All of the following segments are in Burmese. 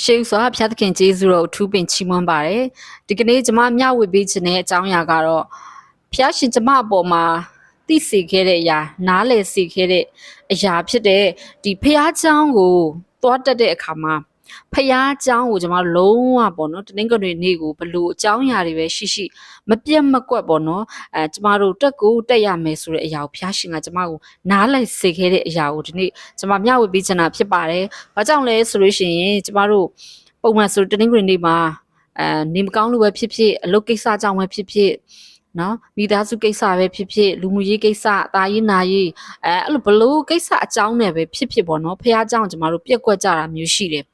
ရှေးစွာဖျားသခင်ကျေးဇူးတော်ထူးပင်ချီးမွမ်းပါတယ်ဒီကနေ့ကျမမျှဝေပေးခြင်းတဲ့အကြောင်းအရာကတော့ဖျားရှင်ကျမအပေါ်မှာသိစေခဲ့တဲ့အရာနားလည်စေခဲ့တဲ့အရာဖြစ်တဲ့ဒီဖျားเจ้าကိုသွားတက်တဲ့အခါမှာဖျားเจ้าကိုကျမလုံးဝပေါ့နော်တနင်္ဂနွေနေ့ကိုဘလို့အကြောင်းအရာတွေပဲရှိမပြတ်မကွက်ပေါ့နော်ကျမတို့တက်ကိုတက်ရမယ်ဆိုတဲ့အရာကိုဖျားရှင်ကကျမကိုနားလိုက်စေခဲ့တဲ့အရာကိုဒီနေ့ကျမမျှဝေပေးချင်တာဖြစ်ပါတယ်။ဘာကြောင့်လဲဆိုလို့ရှိရင်ကျမတို့ပုံမှန်ဆိုတနင်္ဂနွေနေ့မှာနေမကောင်းလို့ပဲဖြစ်ဖြစ်အလုပ်ကိစ္စကြောင့်ပဲဖြစ်နော်မိသားစုကိစ္စပဲဖြစ်လူမှုရေးကိစ္စအသားရေးနာရေးအဲ့လိုဘလို့ကိစ္စအကြောင်းနဲ့ပဲဖြစ်ပေါ့နော်ဖះเจ้าကျမတို့ပြက်ကွက်ကြတာမျိုးရှိတယ်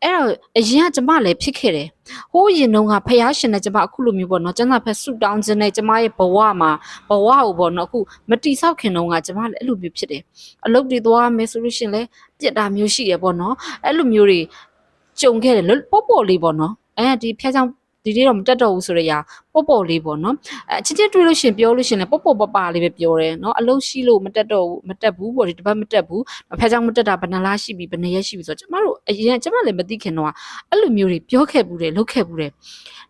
အဲ့တော့အရင်ကကျမလည်းဖြစ်ခဲ့တယ်ဟိုးရင်တုန်းကဖះရှင်နဲ့ကျမအခုလိုမျိုးပေါ့နော်ကျန်းစာဖက်ဆူတောင်းခြင်းနဲ့ကျမရဲ့ဘဝမှာဘဝကိုပေါ့နော်အခုမတိဆောက်ခင်တုန်းကကျမလည်းအဲ့လိုမျိုးဖြစ်တယ်အလုပ်တွေသွားမယ်ဆိုလို့ရှင်လဲပြက်တာမျိုးရှိရပေါ့နော်အဲ့လိုမျိုးတွေကြုံခဲ့တယ်ပေါ့လေးပေါ့နော်ဒီဖះเจ้าဒီနေ့တော့မတက်တော့ဘူးဆိုရရပေါ့လေးပေါ့နော်ချစ်ချစ်တွေ့လို့ရှင်ပြောလို့ရှင်လဲပေါ့ပပလေးပဲပြောတယ်နော်အလုံးရှိလို့မတက်ဘူးပေါ့ဒီတပတ်မတက်ဘူးဖះเจ้าမတက်တာဘယ်နှလားရှိပြီဘယ်နှရက်ရှိပြီဆိုတော့ကျမတို့အရင်ကျမလည်းမသိခင်တော့အဲ့လိုမျိုးတွေပြောခဲ့ဘူးတယ်လုပ်ခဲ့ဘူးတယ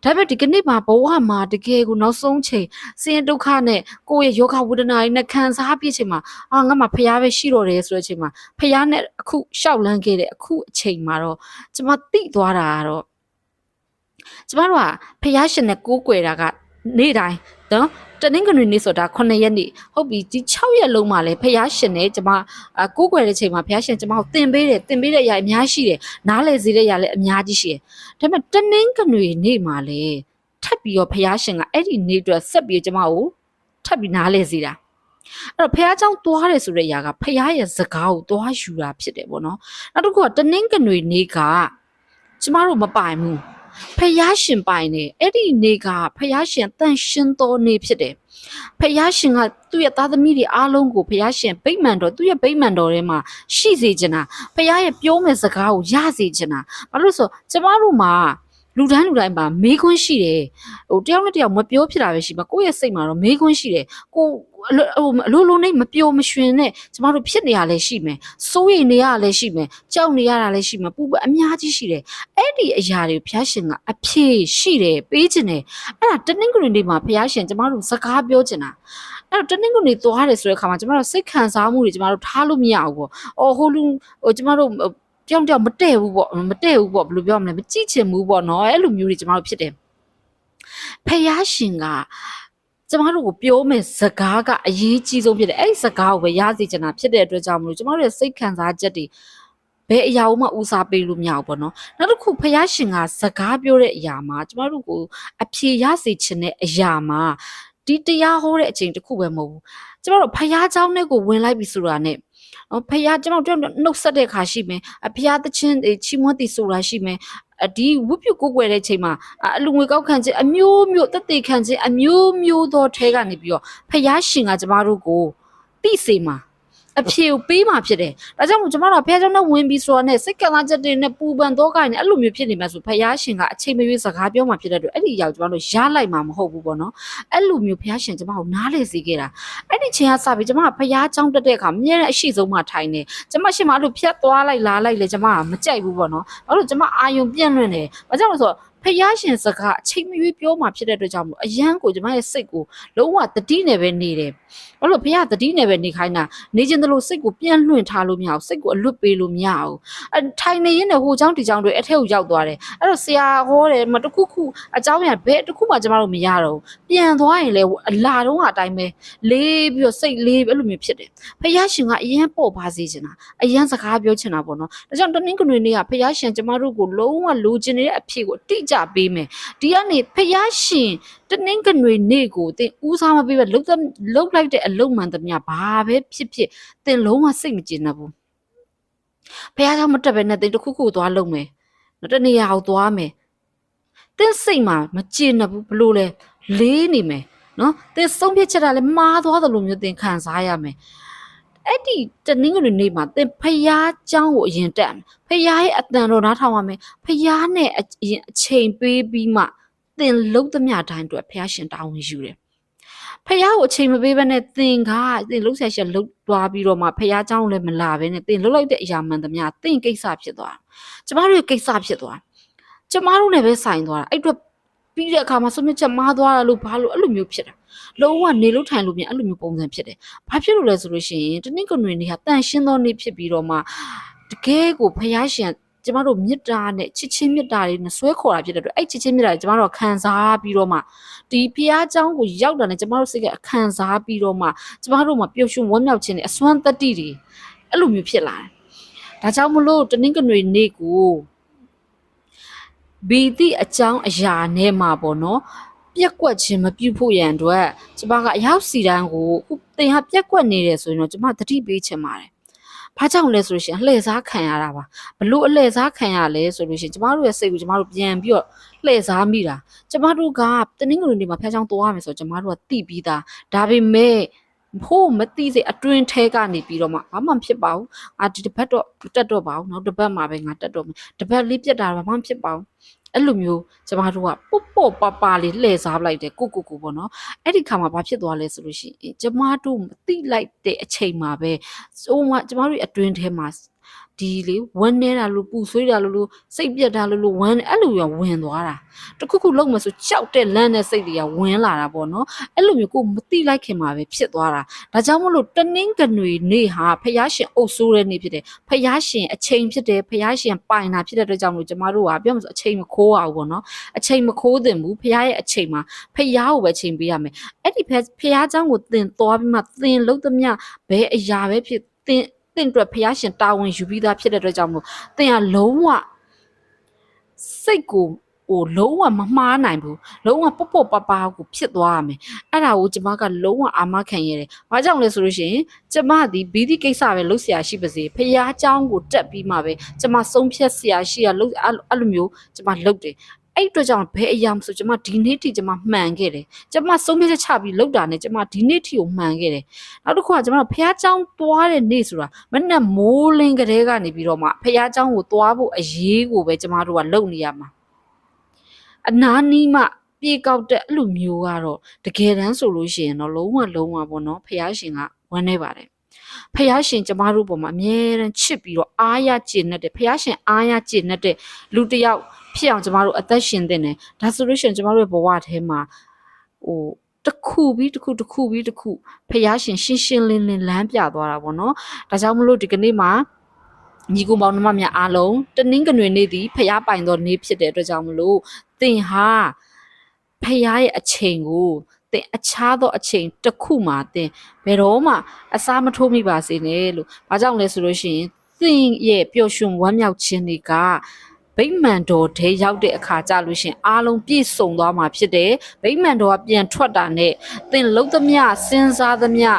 ်ဒါပေမဲ့ဒီကနေ့မှာဘဝမှာတကယ်ကိုနောက်ဆုံးချိန်ဆင်းရဲဒုက္ခနဲ့ကိုယ့်ရဲ့ယောဂဝေဒနာတွေနဲ့ခံစားပြည့်ချိန်မှာငါမှဖះပဲရှိတော့တယ်ဆိုတဲ့အချိန်မှာဖះနဲ့အခုရှောက်လန်းခဲ့တဲ့အခုအချိန်မှာတော့ကျမသိသွားတာကတော့ကျမတို့ကဖះရှင်နဲ့ကိုးကွယ်တာကနေ့တိုင်းနော်တနင်္ဂနွေနေ့ဆိုတာ9ရက်နေ့ဟုတ်ပြီဒီ6ရက်လုံးမှာလည်းဖះရှင်နဲ့ကျမကိုးကွယ်တဲ့ချိန်မှာဖះရှင်ကျမကိုသင်ပေးတဲ့အရာအများရှိတယ်နားလည်စေတဲ့အရာလည်းအများကြီးရှိတယ်ဒါပေမဲ့တနင်္ဂနွေနေ့မှာလည်းထပ်ပြီးတော့ဖះရှင်ကအဲ့ဒီနေ့အတွက်ဆက်ပြီးကျမကိုထပ်ပြီးနားလည်စေတာအဲ့တော့ဖះเจ้าသွားတယ်ဆိုတဲ့အရာကဖះရဲ့စကားကိုသွားယူတာဖြစ်တယ်ပေါ့နော်နောက်တစ်ခုကတနင်္ဂနွေနေ့ကကျမတို့မပိုင်ဘူးဖះရှင်ပိုင်နေအဲ့ဒီနေ့ကဖះရှင်တန်ရှင်းသောနေ့ဖြစ်တယ်ဖះရှင်ကသူ့ရဲ့သားသမီးတွေအားလုံးကိုဖះရှင်ဗိမာန်တော်သူ့ရဲ့ဗိမာန်တော်ထဲမှာရှိစေချင်တာဖះရဲ့ပြောမဲ့စကားကိုရစေချင်တာဘာလို့ဆိုကျမတို့မှာလူတိုင်းမှာမေးခွန်းရှိတယ်ဟိုတယောက်နဲ့တယောက်မပြောဖြစ်တာပဲရှိပါကိုယ့်ရဲ့စိတ်မှာတော့မေးခွန်းရှိတယ်ကိုအလိုနဲ့မပြောမရွှင်နဲ့ကျမတို့ဖြစ်နေရလဲရှိမယ်စိုးရိမ်နေရလဲရှိမယ်ကြောက်နေရတာလဲရှိမယ်ပူပအများကြီးရှိတယ်အဲ့ဒီအရာတွေဘုရားရှင်ကအဖြေရှိတယ်ပေးခြင်းတယ်အဲ့ဒါတနင်္ဂနွေနေ့မှာဘုရားရှင်ကျမတို့စကားပြောချင်တာအဲ့တော့တနင်္ဂနွေသွားတယ်ဆိုတဲ့အခါမှာကျမတို့စိတ်ခံစားမှုတွေကျမတို့ထားလို့မရဘူးပေါ့ဟိုလူကျမတို့တယောက်မတည့်ဘူးပေါ့ဘယ်လိုပြောမလဲမကြည့်ချင်ဘူးပေါ့နော်အဲ့လိုမျိုးတွေကျမတို့ဖြစ်တယ်ဖះရှင်ကကျမတို့ကိုပြောမယ်စကားကအရေးကြီးဆုံးဖြစ်တယ်အဲ့ဒီစကားကိုပဲရစေချင်တာဖြစ်တဲ့အတွက်ကြောင့်မလို့ကျမတို့ရဲ့စိတ်ခံစားချက်တွေဘယ်အရာမှဦးစားပေးလို့မရဘူးပေါ့နော်နောက်တစ်ခုဖះရှင်ကစကားပြောတဲ့အရာမှာကျမတို့ကိုအဖြေရစေချင်တဲ့အရာမှာဒီတရားဟောတဲ့အချိန်တစ်ခုပဲမဟုတ်ဘူးကျမတို့ဖះเจ้าနဲ့ကိုဝင်လိုက်ပြီဆိုတာနဲ့ဖះကျမတို့နှုတ်ဆက်တဲ့ခါရှိမယ်ဖះသချင်းချီးမွမ်းတည်ဆိုတာရှိမယ်ဒီဝတ်ပြုကိုးကွယ်တဲ့ချိန်မှာအလူငွေကောက်ခံခြင်းအမျိုးတက်တေခံခြင်းအမျိုးသောထဲကနေပြီးတော့ဖះရှင်ကကျမတို့ကိုသိစေမှာအဖြေကိုပေးမှာဖြစ်တယ်ဒါကြောင့်မို့ကျမတို့ဖះเจ้าနဲ့ဝင်ပြီးဆိုတာနဲ့စိတ်ကံစားချက်တွေနဲ့ပူပန်တော့ကိုင်းနဲ့အဲ့လိုမျိုးဖြစ်နေမှဆိုဖះရှင်ကအချိန်မရွေးစကားပြောမှာဖြစ်တဲ့အတွက်အဲ့ဒီအရာကိုကျမတို့ရလိုက်မှာမဟုတ်ဘူးပေါ့နော်အဲ့လိုမျိုးဖះရှင်ကျမကိုနားလေစေခဲ့တာအဲ့ဒီချိန်ကစပြီးကျမကဖះเจ้าတက်တဲ့အခါအမြဲတမ်းအရှိဆုံးမှထိုင်နေကျမရှင်မအဲ့လိုဖြတ်သွားလိုက်လာလိုက်လေကျမကမကြိုက်ဘူးပေါ့နော်အဲ့လိုကျမအာယုံပြန့်လွင့်တယ်ဘာကြောင့်လဲဆိုတော့ဖះရှင်စကားအချိန်မရွေးပြောမှာဖြစ်တဲ့အတွက်ကြောင့်မို့အယံကိုကျမရဲ့စိတ်ကိုလုံးဝတတိနဲ့ပဲနေတယ်ဘာလို့ဖះတတိနဲ့ပဲနေခိုင်းတာနေခြင်းတလို့စိတ်ကိုပြန့်လွင့်ထားလို့မရဘူးစိတ်ကိုအလွတ်ပေးလို့မရဘူးထိုင်နေရင်လည်းဟိုเจ้าဒီเจ้าတွေအထက်ကိုရောက်သွားတယ်အဲ့တော့ဆရာဟောတယ်မတခုခုအเจ้าရဘဲတခုမှကျမတို့မရတော့ဘူးပြန်သွားရင်လည်းအလာတုံးကအတိုင်းပဲလေးပြီးတော့စိတ်လေးအဲ့လိုမျိုးဖြစ်တယ်ဖះရှင်ကအယံပေါ့ပါစေချင်တာအယံစကားပြောချင်တာပေါ့နော်ဒါကြောင့်တနင်္ဂနွေနေ့ကဖះရှင်ကျမတို့ကိုလုံးဝလိုချင်နေတဲ့အဖြစ်ကိုတိကျပေးမယ်ဒီကနေဖះရှင်တနင်္ဂနွေနေ့ကိုသင်ဦးစားမပေးပဲလှုပ်လိုက်တဲ့အလုံးမှန်သမျှဘာပဲဖြစ်သင်လုံးဝစိတ်မကျေနပ်ဘူးဖះเจ้าမတက်ပဲနဲ့သင်တခုခုသွားလုပ်မယ်တနေရာကိုသွားမယ်သင်စိတ်မှာမကျေနပ်ဘူးဘလို့လဲလေးနေမယ်နော်သင်ဆုံးဖြတ်ချက်တာလည်းမှားသွားတယ်လို့မျိုးသင်ခံစားရမယ်အဲ့ဒီတနင်္ဂနွေနေ့မှာသင်ဖះเจ้าကိုအရင်တက်မယ်ဖះရဲ့အတန်တော်နားထောင်ရမယ်ဖះနဲ့အချိန်ပေးပြီးမှသင်လုံးသမျှတိုင်းအတွက်ဖះရှင်တာဝန်ယူတယ် ဖះကိုအချိန်မပေးဘဲနဲ့သင်လှုပ်ဆက်ချက်လှုပ်သွားပြီးတော့မှဖះเจ้าလည်းမလာဘဲနဲ့သင်လှုပ်လိုက်တဲ့အရာမှန်သမျှသင်ကိစ္စဖြစ်သွားကျမတို့ရဲ့ကိစ္စဖြစ်သွားကျမတို့နဲ့ပဲဆိုင်သွားတာအဲ့အတွက်ပြီးတဲ့အခါမှာဆုံးဖြတ်ချက်မှားသွားတာလို့ဘာလို့အဲ့လိုမျိုးဖြစ်တာလုံးဝနေလို့ထိုင်လို့ပြန်အဲ့လိုမျိုးပုံစံဖြစ်တယ်ဘာဖြစ်လို့လဲဆိုလို့ရှိရင်တနည်းကနွေနေဟာတန်ရှင်းသောနေ့ဖြစ်ပြီးတော့မှတကယ်ကိုဖះရှင်ကျမတို့မေတ္တာနဲ့ချစ်ချင်းမေတ္တာတွေနဲ့ဆွဲခေါ်တာဖြစ်တဲ့အတွက်အဲ့ချစ်ချင်းမေတ္တာတွေကျမတို့ခံစားပြီးတော့မှဒီဖះเจ้าကိုရောက်တာနဲ့ကျမတို့စိတ်ကခံစားပြီးတော့မှကျမတို့မှာပျော်ရွှင်ဝမ်းမြောက်ခြင်းနဲ့အစွမ်းတတ္တိတွေအဲ့လိုမျိုးဖြစ်လာတယ်ဒါကြောင့်မလို့တနည်းကနွေနေ့ကိုဘီတိအကြောင်းအရာနဲ့မှာပေါ့နော်ပြက်ကွက်ခြင်းမပြုဖို့ရန်အတွက်ကျမကအရောက်စီတန်းကိုသင်ဟာပြက်ကွက်နေတယ်ဆိုရင်တော့ကျမသတိပေးချင်ပါတယ်ဘာကြောင့်လဲဆိုလို့ရှိရင်အလှည့်စားခံရတာပါဘလို့အလှည့်စားခံရလဲဆိုလို့ရှိရင်ကျမတို့ရဲ့စိတ်ကိုကျမတို့ပြန်ပြီးတော့လှည့်စားမိတာကျမတို့ကတနင်္ဂနွေနေ့မှာဖျားချောင်းသွားရမယ်ဆိုတော့ကျမတို့ကတိပြီးသားဒါပေမဲ့ဖို့မသိစေအတွင်းထဲကနေပြီးတော့မှဘာမှမဖြစ်ပါဘူးဒီတစ်ပတ်တော့တက်တော့ပါဘူးနောက်တစ်ပတ်မှာပဲငါတက်တော့မယ်တစ်ပတ်လေးပြတ်တာဘာမှမဖြစ်ပါဘူးအဲ့လိုမျိုးကျမတို့ကပေါ့ပါလေးလှည့်စားလိုက်တယ်ကိုပေါ့နော်အဲ့ဒီခါမှာဘာဖြစ်သွားလဲဆိုလို့ရှိရင်ကျမတို့မသိလိုက်တဲ့အချိန်မှာပဲစိုးမကျမတို့အတွင်းထဲမှာဒီလေဝမ်းနေတာလို့ပူဆွေးတာလို့စိတ်ပြက်တာလို့ဝမ်းအဲ့လိုရဝင်သွားတာတခုလုံးမဆိုကြောက်တဲ့လန့်တဲ့စိတ်တွေကဝင်လာတာပေါ့နော်အဲ့လိုမျိုးကိုမသိလိုက်ခင်မှာပဲဖြစ်သွားတာဒါကြောင့်မလို့တနင်္ဂနွေနေ့ဟာဖျားရှင်အုပ်ဆိုးတဲ့နေ့ဖြစ်တယ်ဖျားရှင်အချိန်ဖြစ်တယ်ဖျားရှင်ပိုင်တာဖြစ်တဲ့အတွက်ကြောင့်မလို့ကျမတို့ကပြောမှဆိုအချိန်မခိုးအောင်ပေါ့နော်အချိန်မခိုးသင့်ဘူးဖျားရဲ့အချိန်မှာဖျားကိုပဲချိန်ပေးရမယ်အဲ့ဒီဖျားเจ้าကိုသင်သွားပြီးမှသင်လုံးသမျှဘယ်အရာပဲဖြစ်သင်အတွက်ဖျားရှင်တာဝန်ယူပြီးသားဖြစ်တဲ့အတွက်ကြောင့်မို့သင်ကလုံးဝစိတ်ကိုလုံးဝမမှားနိုင်ဘူးလုံးဝပေါ့ပါကိုဖြစ်သွားရမယ်အဲ့ဒါကိုကျမကလုံးဝအာမခံရတယ်ဘာကြောင့်လဲဆိုလို့ရှိရင်ကျမဒီဘီဒီကိစ္စပဲလုပ်เสียရှိပါစေဖျားเจ้าကိုတက်ပြီးမှပဲကျမဆုံးဖြတ်เสียရှိရလုပ်အဲ့လိုမျိုးကျမလုပ်တယ်အဲ့အတွက်ကြောင့်ဘယ်အရာမဆိုကျမဒီနေ့ထိကျမမှန်ခဲ့တယ်ကျမဆုံးဖြတ်ချက်ချပြီးလုပ်တာနဲ့ကျမဒီနေ့ထိကိုမှန်ခဲ့တယ်နောက်တစ်ခုကကျမတို့ဖះเจ้าသွားတဲ့နေ့ဆိုတာမနဲ့မိုးလင်းကလေးကနေပြီးတော့မှဖះเจ้าကိုသွားဖို့အရေးကိုပဲကျမတို့ကလုပ်နေရမှာအနာနီးမှပြေကောက်တဲ့အဲ့လိုမျိုးကတော့တကယ်တမ်းဆိုလို့ရှိရင်တော့လုံးဝပေါ့နော်ဖះရှင်ကဝမ်းနေပါတယ်ဖះရှင်ကျမတို့ပေါ်မှာအမြဲတမ်းချစ်ပြီးတော့အားရကျေနပ်တယ်ဖះရှင်အားရကျေနပ်တဲ့လူတစ်ယောက်ဖြစ်အောင်ကျမတို့အသက်ရှင်တဲ့နေဒါဆိုလို့ရှိရင်ကျမတို့ရဲ့ဘဝထဲမှာတစ်ခုပြီးတစ်ခုဖះရှင်ရှင်းလင်းလမ်းပြသွားတာပေါ့နော်ဒါကြောင့်မလို့ဒီကနေ့မှာညီကိုမောင်နှမများအားလုံးတနင်္ဂနွေနေ့သည်ဖះပိုင်သောနေ့ဖြစ်တဲ့အတွက်ကြောင့်မလို့သင်ဟာဖះရဲ့အချိန်ကိုသင်အခြားသောအချိန်တစ်ခုမှာသင်ဘယ်တော့မှအစားမထိုးမိပါစေနဲ့လို့ဘာကြောင့်လဲဆိုလို့ရှိရင်သင်ရဲ့ပျော်ရွှင်ဝမ်းမြောက်ခြင်းတွေကဗိမာန်တော်ထဲရောက်တဲ့အခါကြလို့ရှင်အားလုံးပြည့်စုံသွားမှာဖြစ်တယ်ဗိမာန်တော်ကပြန်ထွက်တာနဲ့သင်လုံးသမျှစဉ်းစားသမျှ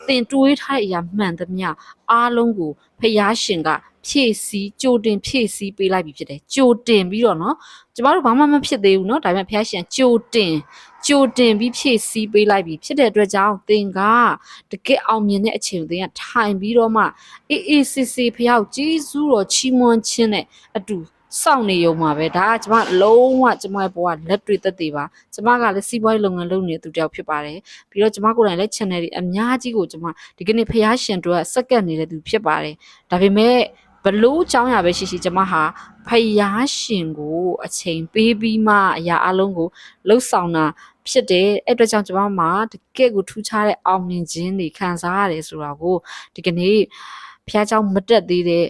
သင်တွေးထားတဲ့အရာမှန်သမျှအားလုံးကိုဖျားရှင်ကဖြည့်ဆည်းကြိုတင်ဖြည့်ဆည်းပေးလိုက်ပြီဖြစ်တယ်ကြိုတင်ပြီးတော့เนาะကျမတို့ဘာမှမဖြစ်သေးဘူးเนาะဒါပေမဲ့ဖျားရှင်ကြိုတင်ပြီးဖြည့်ဆည်းပေးလိုက်ပြီဖြစ်တဲ့အတွက်ကြောင့်သင်ကတကယ်အောင်မြင်တဲ့အချိန်သင်ကထိုင်ပြီးတော့မှအေးစစ်ဖျားကိုကျေးဇူးတော်ချီးမွမ်းခြင်းနဲ့အတူစောင့်နေရုံမှာပဲဒါကကျမလုံးဝကျမရဲ့ဘဝလက်တွေ့သက်သေပါကျမကလည်းစီးပွားရေးလုပ်ငန်းလုပ်နေတဲ့သူတစ်ယောက်ဖြစ်ပါတယ်ပြီးတော့ကျမကိုယ်တိုင်လည်း channel တွေအများကြီးကိုကျမဒီကနေ့ဖျားရှင်တို့ကစက္ကန့်နေတဲ့သူဖြစ်ပါတယ်ဒါပေမဲ့ဘလို့အကြောင်းအရာပဲရှိကျမဟာဖယားရှင်ကိုအချိန်ပေးပြီးမှအရာအလုံးကိုလှုပ်ဆောင်တာဖြစ်တယ်အဲ့အတွက်ကြောင့်ကျမမှာတကယ့်ကိုထူးခြားတဲ့အောင်မြင်ခြင်းတွေခံစားရတယ်ဆိုတာကိုဒီကနေ့ဖျားเจ้าမတက်သေးတဲ့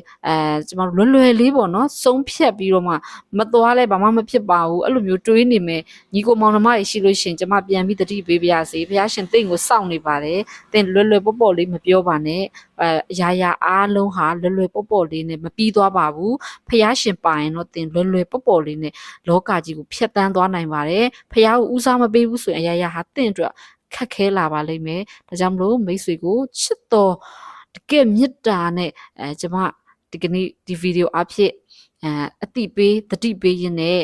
ကျမတို့လွယ်လေးပေါ့နော်ဆုံးဖြတ်ပြီးတော့မှမသွားလဲဘာမှမဖြစ်ပါဘူးအဲ့လိုမျိုးတွေးနေမယ်ညီကိုမောင်နှမတွေရှိလို့ရှင်ကျမပြန်ပြီးတတိပေးပါရစေဖျားရှင်တင့်ကိုစောင့်နေပါတယ်တင်လွယ်ပေါ့လေးမပြောပါနဲ့ရာအားလုံးဟာလွယ်ပေါ့လေးနဲ့မပြီးသွားပါဘူးဖျားရှင်ပါရင်တော့တင်လွယ်ပေါ့လေးနဲ့လောကကြီးကိုဖျက်ဆီးသွားနိုင်ပါတယ်ဖျားကိုဦးစားမပေးဘူးဆိုရင်အရာဟာတင့်အတွက်ခက်ခဲလာပါလိမ့်မယ်ဒါကြောင့်မလို့မိတ်ဆွေကိုချစ်တော်တကယ်မေတ္တာနဲ့ကျမဒီကနေ့ဒီဗီဒီယိုအဖြစ်အတိပေးတတိပေးရင်းနဲ့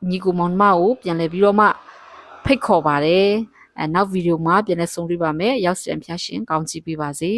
ညီကိုမောင်မကိုပြန်လည်ပြီးတော့မှဖိတ်ခေါ်ပါတယ်နောက်ဗီဒီယိုမှာပြန်လည်ဆုံတွေ့ပါမယ်ရောက်စံဖျားရှင်ကောင်းချီးပေးပါစေ